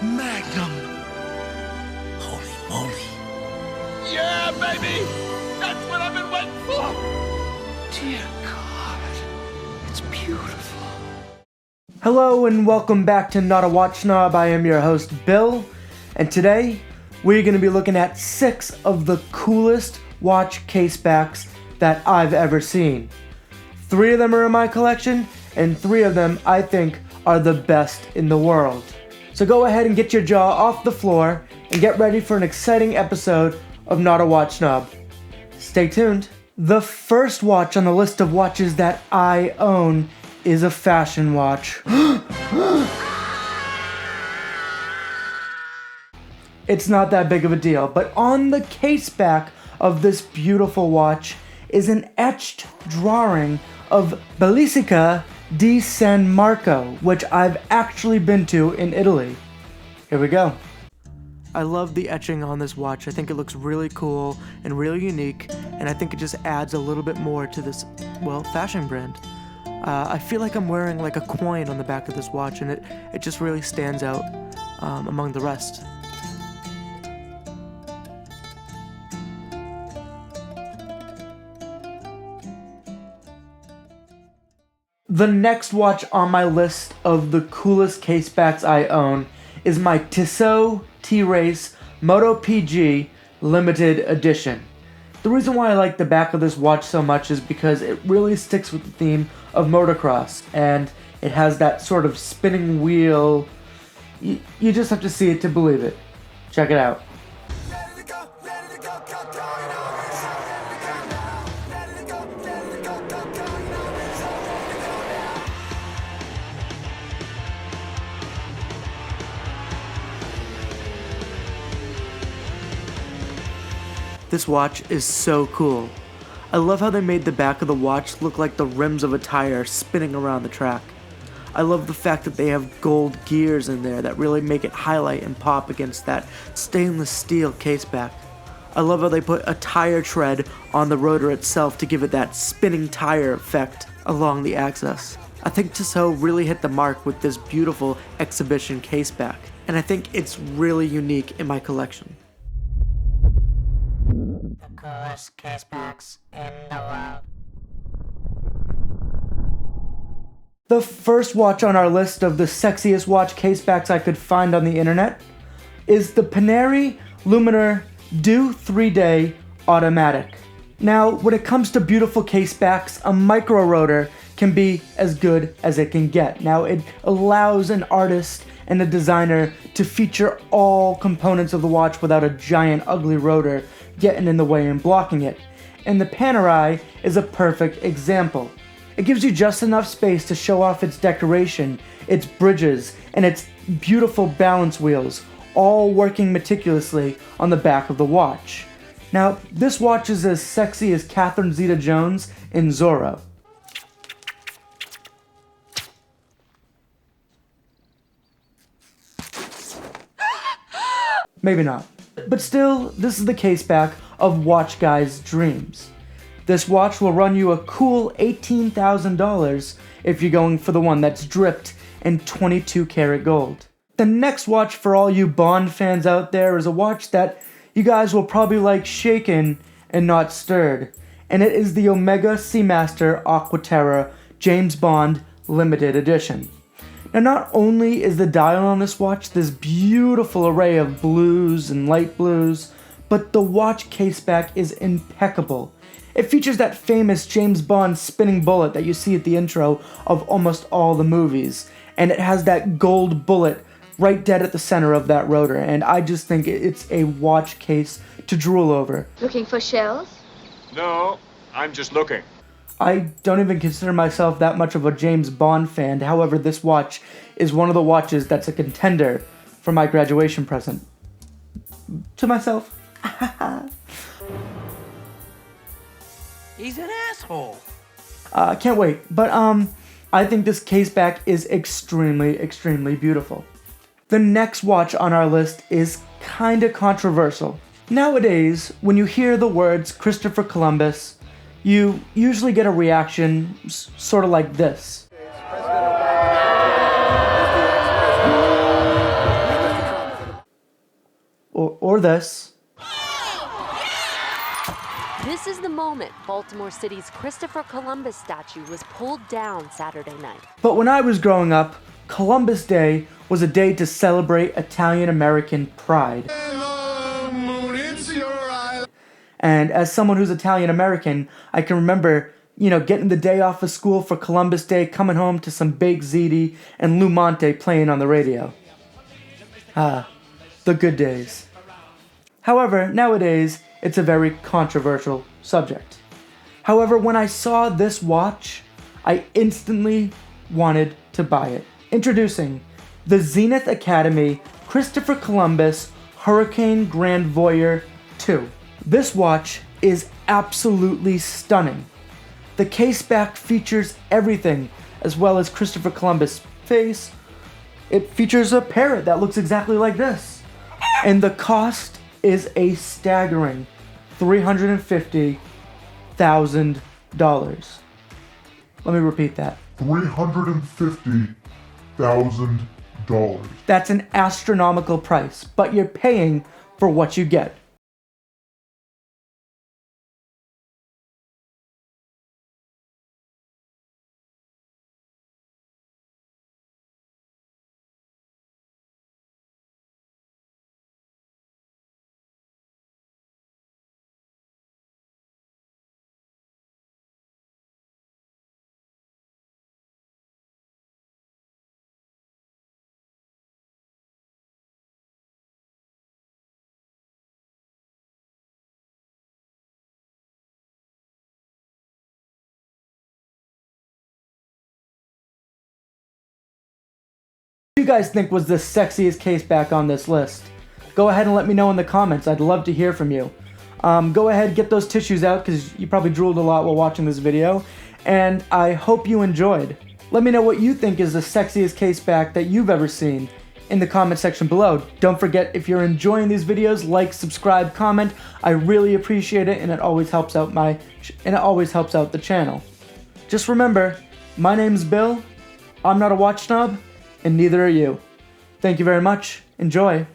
Magnum. Holy moly. Yeah, baby! That's what I've been waiting for! Dear God, it's beautiful. Hello and welcome back to Not a Watch Snob. I am your host, Bill, and today we're going to be looking at 6 of the coolest watch casebacks that I've ever seen. 3 of them are in my collection, and 3 of them I think are the best in the world. So go ahead and get your jaw off the floor and get ready for an exciting episode of Not a Watch Snob. Stay tuned. The first watch on the list of watches that I own is a fashion watch. It's not that big of a deal, but on the case back of this beautiful watch is an etched drawing of Bellisica di San Marco, which I've actually been to in Italy. Here we go. I love the etching on this watch. I think it looks really cool and really unique, and I think it just adds a little bit more to this, fashion brand. I feel like I'm wearing like a coin on the back of this watch, and it just really stands out among the rest. The next watch on my list of the coolest casebacks I own is my Tissot T-Race Moto PG Limited Edition. The reason why I like the back of this watch so much is because it really sticks with the theme of motocross, and it has that sort of spinning wheel. You just have to see it to believe it. Check it out. This watch is so cool. I love how they made the back of the watch look like the rims of a tire spinning around the track. I love the fact that they have gold gears in there that really make it highlight and pop against that stainless steel caseback. I love how they put a tire tread on the rotor itself to give it that spinning tire effect along the axis. I think Tissot really hit the mark with this beautiful exhibition caseback, and I think it's really unique in my collection. Coolest casebacks in the world. The first watch on our list of the sexiest watch casebacks I could find on the internet is the Panerai Luminor Do 3-Day Automatic. Now, when it comes to beautiful casebacks, a micro rotor can be as good as it can get. Now, it allows an artist and a designer to feature all components of the watch without a giant ugly rotor getting in the way and blocking it. And the Panerai is a perfect example. It gives you just enough space to show off its decoration, its bridges, and its beautiful balance wheels, all working meticulously on the back of the watch. Now, this watch is as sexy as Catherine Zeta-Jones in Zorro. Maybe not. But still, this is the caseback of watch guys' dreams. This watch will run you a cool $18,000 if you're going for the one that's dripped in 22 karat gold. The next watch for all you Bond fans out there is a watch that you guys will probably like shaken and not stirred. And it is the Omega Seamaster Aquaterra James Bond Limited Edition. Now, not only is the dial on this watch this beautiful array of blues and light blues, but the watch caseback is impeccable. It features that famous James Bond spinning bullet that you see at the intro of almost all the movies, and it has that gold bullet right dead at the center of that rotor, and I just think it's a watch case to drool over. Looking for shells? No, I'm just looking. I don't even consider myself that much of a James Bond fan. However, this watch is one of the watches that's a contender for my graduation present. To myself. He's an asshole. Can't wait. But I think this caseback is extremely, extremely beautiful. The next watch on our list is kinda controversial. Nowadays, when you hear the words Christopher Columbus, you usually get a reaction sort of like this. or this. This is the moment Baltimore City's Christopher Columbus statue was pulled down Saturday night. But when I was growing up, Columbus Day was a day to celebrate Italian-American pride. And as someone who's Italian-American, I can remember, getting the day off of school for Columbus Day, coming home to some baked ziti and Lou Monte playing on the radio. Ah, the good days. However, nowadays, it's a very controversial subject. However, when I saw this watch, I instantly wanted to buy it. Introducing the Zenith Academy Christopher Columbus Hurricane Grand Voyeur 2. This watch is absolutely stunning. The case back features everything, as well as Christopher Columbus' face. It features a parrot that looks exactly like this. And the cost is a staggering $350,000. Let me repeat that. $350,000. That's an astronomical price, but you're paying for what you get. What do you guys think was the sexiest case back on this list? Go ahead and let me know in the comments. I'd love to hear from you. Go ahead, get those tissues out because you probably drooled a lot while watching this video. And I hope you enjoyed. Let me know what you think is the sexiest case back that you've ever seen in the comment section below. Don't forget, if you're enjoying these videos, like, subscribe, comment. I really appreciate it, and it always helps out the channel. Just remember, my name's Bill. I'm not a watch snob, and neither are you. Thank you very much. Enjoy.